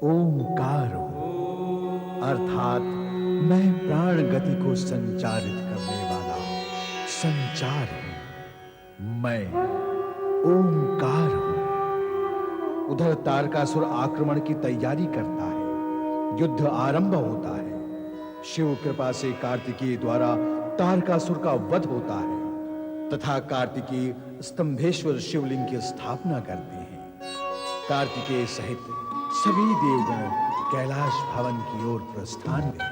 ओंकार हूं, अर्थात मैं प्राण गति को संचारित करने वाला संचार हूं। मैं ओंकार हूं। उधर तारकासुर आक्रमण की तैयारी करता है। युद्ध आरंभ होता है। शिव कृपा से कार्तिकेय द्वारा तारकासुर का वध होता है तथा कार्तिकेय स्तंभेश्वर शिवलिंग की स्थापना करते हैं। कार्तिकेय सहित सभी देवगण कैलाश भवन की ओर प्रस्थान करें।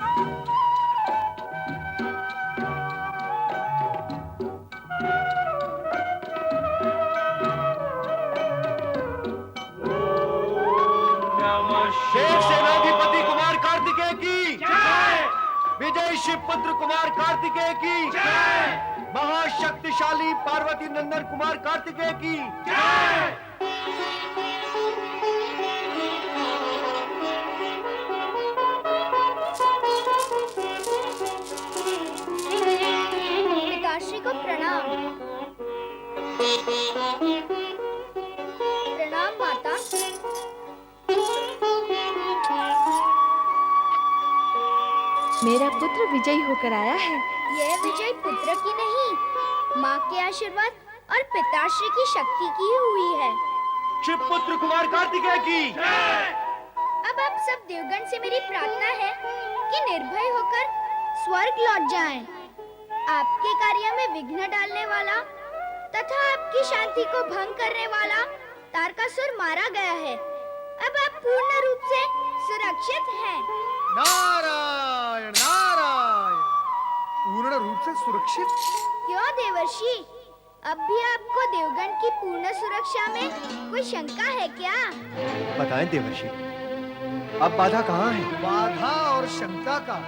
शेष सेनाधिपति कुमार कार्तिकेय की जय। विजय शिवपुत्र कुमार कार्तिकेय की जय। महाशक्तिशाली पार्वती नंदन कुमार कार्तिकेय की जय। पिताश्री को प्रणाम। प्रणाम माता। मेरा पुत्र विजयी होकर आया है। यह विजय पुत्र की नहीं, माँ के आशीर्वाद और पिताश्री की शक्ति की हुई है। शिवपुत्र कुमार कार्तिकेय की जय। अब आप सब देवगण से मेरी प्रार्थना है कि निर्भय होकर स्वर्ग लौट जाएं। आपके कार्य में विघ्न डालने वाला तथा आपकी शांति को भंग करने वाला तारकासुर मारा गया है। अब आप पूर्ण रूप से सुरक्षित हैं। नारायण नारायण। पूर्ण रूप से सुरक्षित? क्यों देवर्षि, अब भी आपको देवगण की पूर्ण सुरक्षा में कोई शंका है क्या? बताएं देवर्षि, अब बाधा कहाँ है? बाधा और शंका का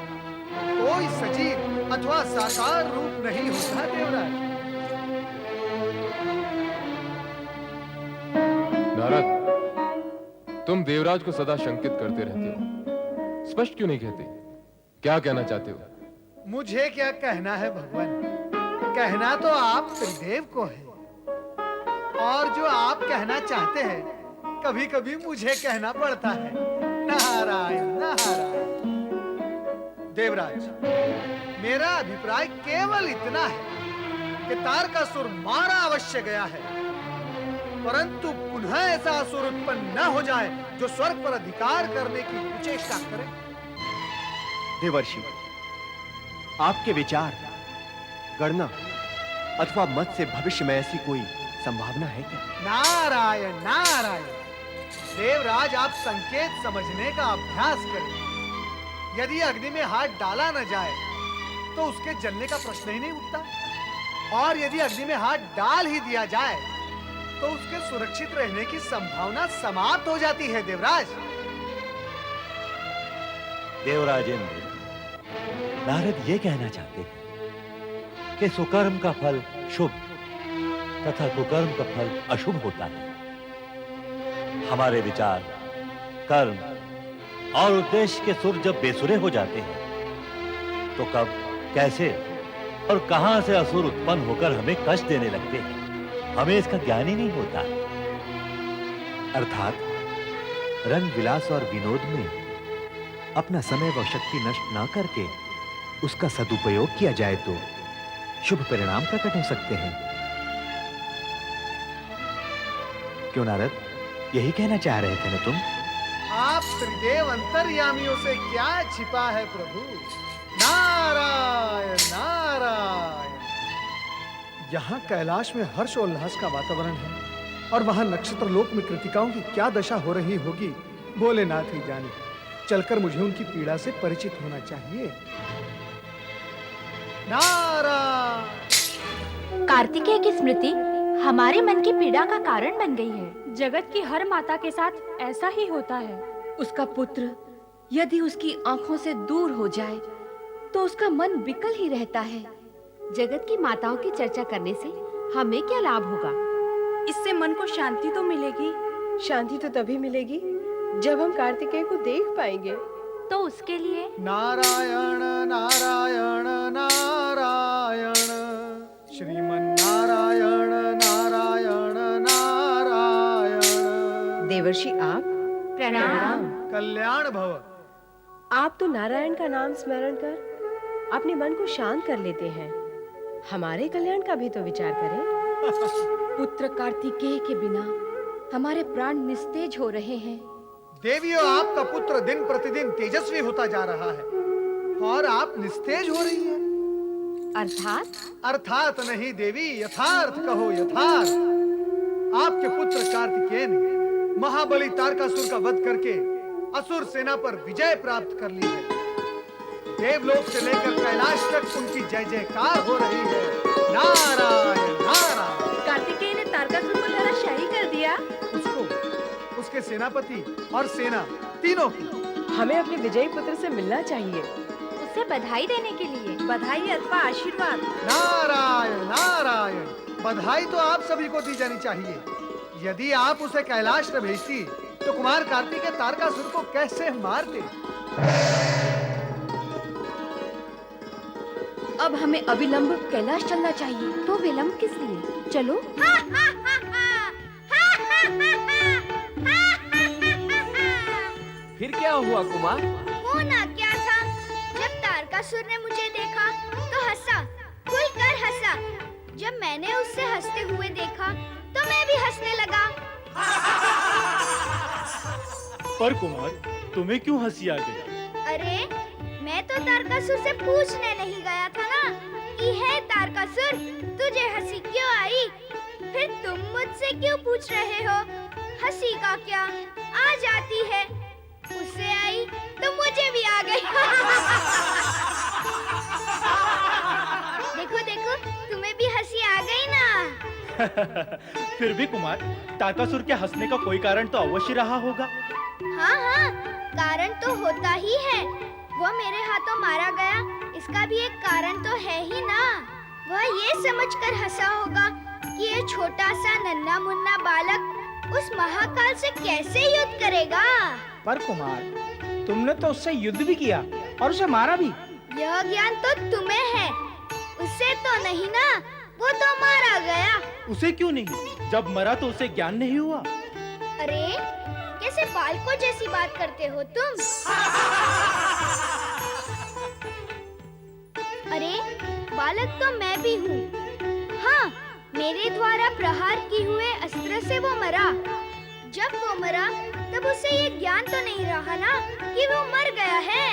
कोई सजीव अथवा साकार रूप नहीं होता देवराज। नारद, तुम देवराज को सदा शंकित करते रहते हो। स्पष्ट क्यों नहीं कहते? क्या कहना चाहते हो? मुझे क्या कहना है भगवान, कहना तो आप त्रिदेव को है, और जो आप कहना चाहते हैं कभी कभी मुझे कहना पड़ता है। नारायण नारायण। देवराज, मेरा अभिप्राय केवल इतना है कि तारकासुर मारा अवश्य गया है, परंतु पुनः ऐसा असुर उत्पन्न न हो जाए जो स्वर्ग पर अधिकार करने की कुचेष्टा करे। देवर्षि, आपके विचार, गणना अथवा मत से भविष्य में ऐसी कोई संभावना है क्या? नारायण नारायण। देवराज, आप संकेत समझने का अभ्यास करें। यदि अग्नि में हाथ डाला न जाए तो उसके जलने का प्रश्न ही नहीं उठता, और यदि अग्नि में हाथ डाल ही दिया जाए तो उसके सुरक्षित रहने की संभावना समाप्त हो जाती है। देवराज, देवराजेंद्र, नारद ये कहना चाहते हैं कि सुकर्म का फल शुभ तथा कुकर्म का फल अशुभ होता है। हमारे विचार, कर्म और उद्देश्य के सुर जब बेसुरे हो जाते हैं तो कब, कैसे और कहां से असुर उत्पन्न होकर हमें कष्ट देने लगते हैं, हमें इसका ज्ञान ही नहीं होता। अर्थात रंग विलास और विनोद में अपना समय व शक्ति नष्ट ना करके उसका सदुपयोग किया जाए तो शुभ परिणाम प्रकट हो सकते हैं। क्यों नारद, यही कहना चाह रहे थे ना तुम? आप त्रिदेव अंतर्यामियों से क्या छिपा है प्रभु। नारायण नारायण। यहाँ कैलाश में हर्ष और उल्लास का वातावरण है, और वहां नक्षत्र लोक में कृतिकाओं की क्या दशा हो रही होगी भोलेनाथ ही जाने। चलकर मुझे उनकी पीड़ा से परिचित होना चाहिए। नारायण। कार्तिकेय की स्मृति हमारे मन की पीड़ा का कारण बन गई है। जगत की हर माता के साथ ऐसा ही होता है। उसका पुत्र यदि उसकी आंखों से दूर हो जाए तो उसका मन विकल ही रहता है। जगत की माताओं की चर्चा करने से हमें क्या लाभ होगा? इससे मन को शांति तो मिलेगी। शांति तो तभी मिलेगी जब हम कार्तिकेय को देख पाएंगे। तो उसके लिए नारायण नारायण नारायण, श्रीमन नारायण नारायण। देवर्षि आप प्रणाम। कल्याण भव। आप तो नारायण का नाम स्मरण कर अपने मन को शांत कर लेते हैं। हमारे कल्याण का भी तो विचार करें। पुत्र कार्तिकेय के बिना हमारे प्राण निस्तेज हो रहे हैं। देवियों, आपका पुत्र दिन प्रतिदिन तेजस्वी होता जा रहा है और आप निस्तेज हो रही हैं। अर्थात नहीं देवी, यथार्थ कहो, यथार्थ। आपके पुत्र कार्तिकेय ने महाबली तारकासुर का वध करके असुर सेना पर विजय प्राप्त कर ली है। देवलोक से लेकर कैलाश तक उनकी जय जयकार हो रही है। नारायण नारायण। कार्तिकेय ने तारकासुर को धराशायी कर दिया। उसको, उसके सेनापति और सेना तीनों को। हमें अपने विजयी पुत्र से मिलना चाहिए। उसे बधाई देने के लिए। बधाई अथवा आशीर्वाद। नारायण नारायण। बधाई तो आप सभी को दी जानी चाहिए। यदि आप उसे कैलाश न भेजती तो कुमार कार्तिकेय तारकासुर को कैसे मारते। अब हमें अविलंब कैलाश चलना चाहिए। तो विलंब किस लिए? चलो। फिर क्या हुआ कुमार? होना क्या था, जब तारकासुर ने मुझे देखा तो हंसा, खुलकर हंसा। जब मैंने उससे हंसते हुए देखा तो मैं भी हंसने लगा। पर कुमार, तुम्हें क्यों हंसी आ गई? अरे, मैं तो तारकासुर से पूछने नहीं गया था ना कि हे तारकासुर, तुझे हंसी क्यों आई? फिर तुम मुझसे क्यों पूछ रहे हो? हंसी का क्या, आ जाती है। उससे आई तो मुझे भी आ गई। देखो देखो, तुम्हें भी हंसी आ गई ना। फिर भी कुमार, तारकासुर के हंसने का कोई कारण तो अवश्य रहा होगा। हाँ हाँ, कारण तो होता ही है। वो मेरे हाथों मारा गया, इसका भी एक कारण तो है ही ना। वह ये समझकर हंसा होगा कि ये छोटा सा नन्हा मुन्ना बालक उस महाकाल से कैसे युद्ध करेगा। पर कुमार, तुमने तो उससे युद्ध भी किया और उसे मारा भी। यह ज्ञान तो तुम्हें है, उसे तो नहीं ना। वो तो मारा गया। उसे क्यों नहीं? जब मरा तो उसे ज्ञान नहीं हुआ। अरे, कैसे बालकों जैसी बात करते हो तुम? अरे, बालक तो मैं भी हूँ। हाँ, मेरे द्वारा प्रहार किए हुए अस्त्र से वो मरा। जब वो मरा तब उसे ये ज्ञान तो नहीं रहा ना कि वो मर गया है।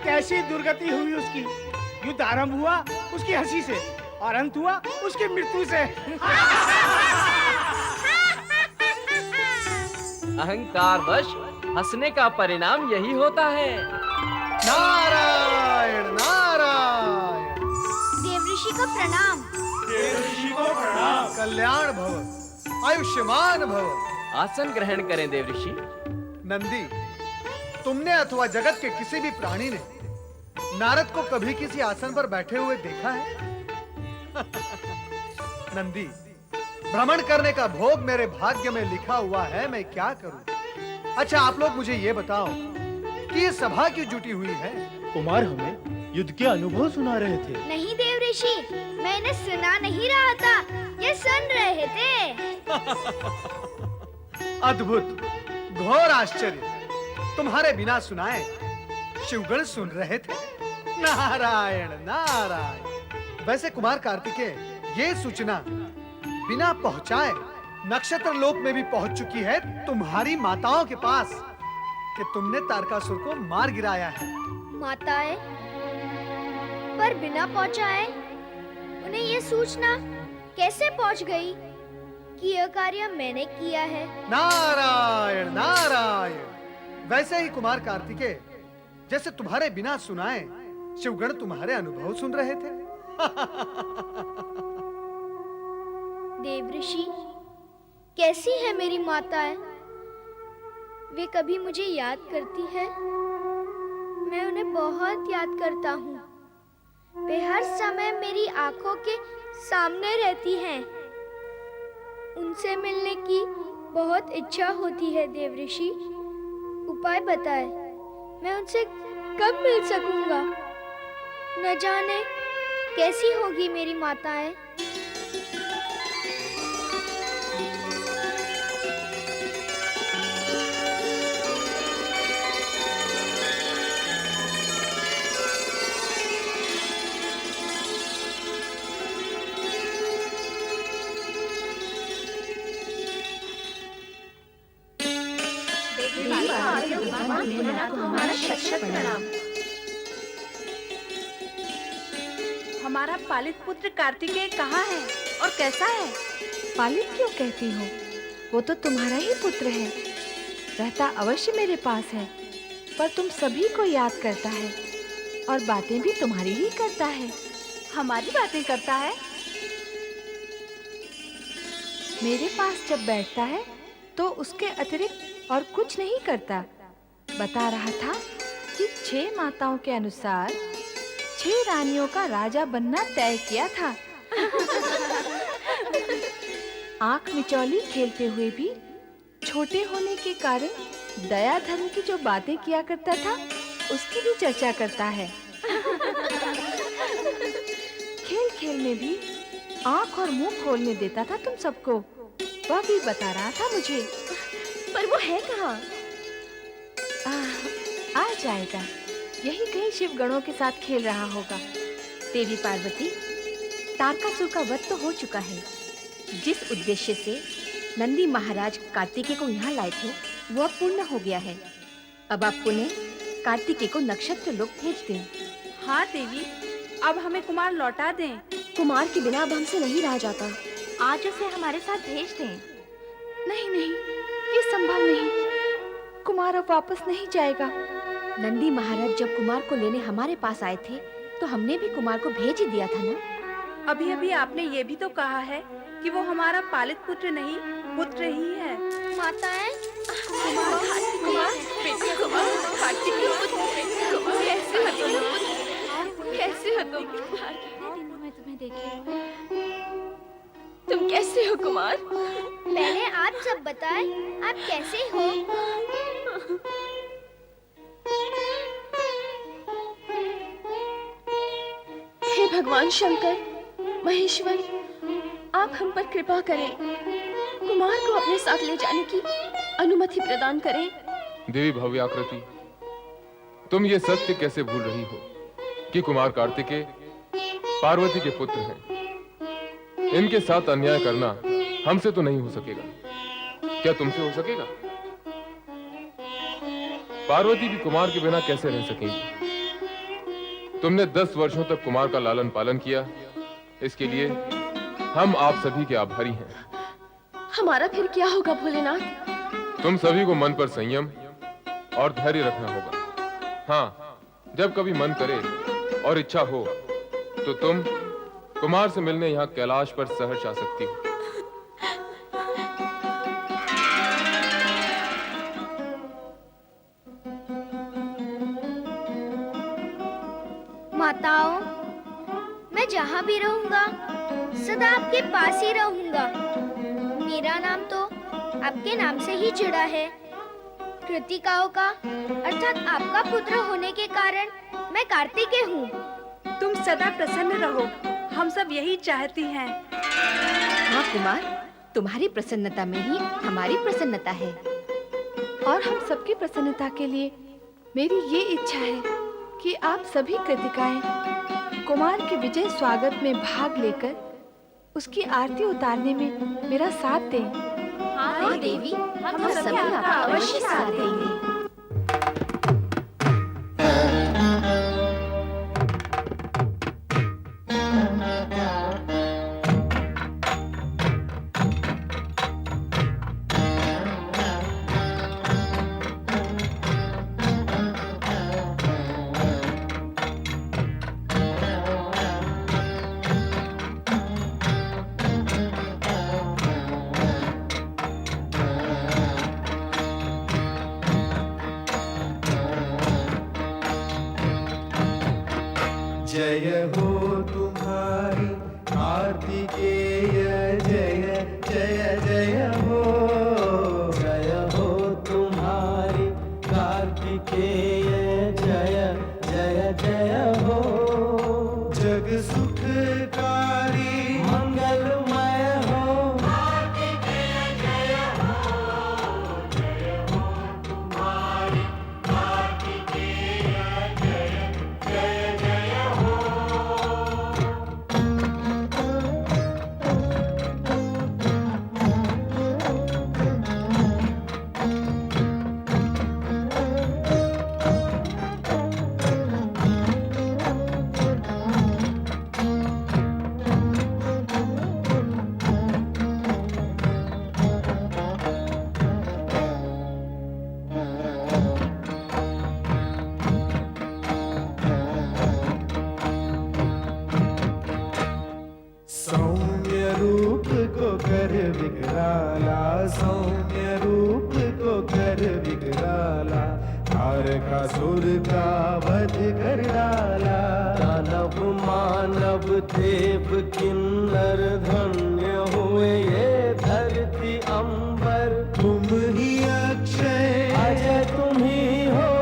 कैसी दुर्गति हुई उसकी। युद्ध आरंभ हुआ उसकी हंसी से और अंत हुआ उसकी मृत्यु से। अहंकारवश हंसने का परिणाम यही होता है। नारायण नारायण। देवऋषि को प्रणाम। देवर्षि को प्रणाम। कल्याण भव, आयुष्मान भव। आसन ग्रहण करें देवऋषि। नंदी, तुमने अथवा जगत के किसी भी प्राणी ने नारद को कभी किसी आसन पर बैठे हुए देखा है? नंदी, भ्रमण करने का भोग मेरे भाग्य में लिखा हुआ है, मैं क्या करूं? अच्छा, आप लोग मुझे ये बताओ कि ये सभा क्यों जुटी हुई है? कुमार हमें युद्ध के अनुभव सुना रहे थे। नहीं देवऋषि, मैंने सुना नहीं रहा था, ये सुन रहे थे। अद्भुत, घोर आश्चर्य। तुम्हारे बिना सुनाए शिवगण सुन रहे थे। नारायण नारायण। वैसे कुमार कार्तिकेय, ये सूचना बिना पहुंचाए नक्षत्र लोक में भी पहुंच चुकी है तुम्हारी माताओं के पास कि तुमने तारकासुर को मार गिराया है। माताएं? पर बिना पहुंचाए उन्हें ये सूचना कैसे पहुंच गई कि यह कार्य मैंने किया है? नारायण नारायण। वैसे ही कुमार कार्तिकेय, जैसे तुम्हारे बिना सुनाए शिवगण तुम्हारे अनुभव सुन रहे थे। देवऋषि, कैसी है मेरी माताएं? वे कभी मुझे याद करती है? मैं उन्हें बहुत याद करता हूँ। वे हर समय मेरी आंखों के सामने रहती हैं। उनसे मिलने की बहुत इच्छा होती है देवऋषि। उपाय बताए, मैं उनसे कब मिल सकूंगा? न जाने कैसी होगी मेरी माताएं। भोलेनाथ को हमारा शत-शत प्रणाम। हमारा पालित पुत्र कार्तिकेय कहाँ है और कैसा है? पालित क्यों कहती हो? वो तो तुम्हारा ही पुत्र है। रहता अवश्य मेरे पास है, पर तुम सभी को याद करता है और बातें भी तुम्हारी ही करता है। हमारी बातें करता है? मेरे पास जब बैठता है तो उसके अतिरिक्त और कुछ नहीं करता। बता रहा था कि 6 माताओं के अनुसार 6 रानियों का राजा बनना तय किया था। आंख मिचौली खेलते हुए भी छोटे होने के कारण दया धर्म की जो बातें किया करता था उसकी भी चर्चा करता है। खेल खेल में भी आंख और मुंह खोलने देता था तुम सबको। वह भी बता रहा था मुझे। पर वो है कहाँ? आ जाएगा। यही कहीं शिव गणों के साथ खेल रहा होगा। देवी पार्वती, तारकासुर का वध तो हो चुका है। जिस उद्देश्य से नंदी महाराज कार्तिकेय को यहाँ लाए थे वो अब पूर्ण हो गया है। अब आप पुनः कार्तिकेय को नक्षत्र लोक भेज दें। हाँ देवी, अब हमें कुमार लौटा दें। कुमार के बिना अब हमसे नहीं रहा जाता। आज उसे हमारे साथ भेज दें। नहीं नहीं, ये संभव नहीं। कुमार अब वापस नहीं जाएगा। नंदी महाराज जब कुमार को लेने हमारे पास आए थे तो हमने भी कुमार को भेज ही दिया था ना। अभी अभी आपने ये भी तो कहा है कि वो हमारा पालित पुत्र नहीं, पुत्र ही है। माताएं, कैसे हो तुम? कितने दिनों में तुम्हें देखे। तुम कैसे हो कुमार? पहले आप सब बताएं, आप कैसे हो? हे भगवान शंकर, महेश्वर, आप हम पर कृपा करें। कुमार को अपने साथ ले जाने की अनुमति प्रदान करें। देवी भव्याकृति, तुम ये सत्य कैसे भूल रही हो कि कुमार कार्तिकेय पार्वती के पुत्र हैं। इनके साथ अन्याय करना हमसे तो नहीं हो सकेगा। क्या तुमसे हो सकेगा? पार्वती भी कुमार के बिना कैसे रह सकेंगी? तुमने 10 वर्षों तक कुमार का लालन पालन किया, इसके लिए हम आप सभी के आभारी हैं। हमारा फिर क्या होगा भोलेनाथ? तुम सभी को मन पर संयम और धैर्य रखना होगा। हाँ, जब कभी मन करे और इच्छा हो तो तुम कुमार से मिलने यहाँ कैलाश पर सहर्ष आ सकती हो। माताओं, मैं जहाँ भी रहूंगा सदा आपके पास ही रहूंगा। मेरा नाम तो आपके नाम से ही जुड़ा है। कृतिकाओं का अर्थात आपका पुत्र होने के कारण मैं कार्तिकेय हूँ। तुम सदा प्रसन्न रहो, हम सब यही चाहती हैं। हाँ कुमार, तुम्हारी प्रसन्नता में ही हमारी प्रसन्नता है। और हम सबकी प्रसन्नता के लिए मेरी ये इच्छा है कि आप सभी कृतिकाएं कुमार के विजय स्वागत में भाग लेकर उसकी आरती उतारने में मेरा साथ दें। हाँ देवी, हम सभी आपका अवश्य साथ देंगे। जय हो तुम्हारी कार्तिकेय, जय जय जय हो। जय हो तुम्हारी कार्तिकेय, जय जय जय हो। जग सुखकारी मंगलमय हो। कार्तिकेय जय हो। जय हो तुम्हारी कार्तिकेय, जय जय जय हो। रूप को कर विकराला, सौम्य रूप को कर विकराला, तारकासुर का वध कर डाला। दानव मानव देव किन्नर धन्य हुए ये धरती अंबर, तुम ही अक्षय अजय तुम ही हो।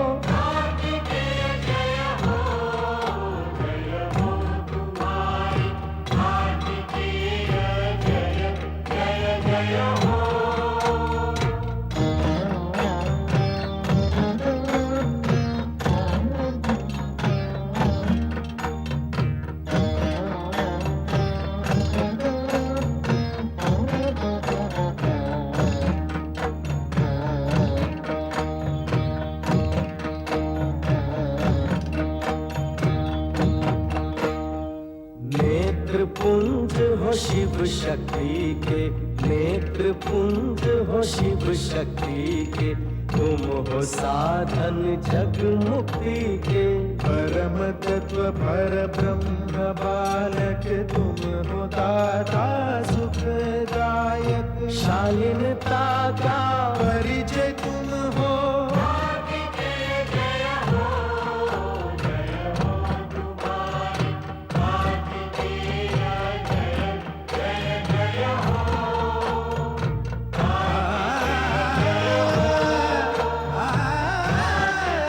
नेत्र पुंज हो शिव शक्ति के, नेत्र पुंज हो शिव शक्ति के, तुम हो साधन जग मुक्ति के। परम तत्व पर ब्रह्म बालक तुम हो दाता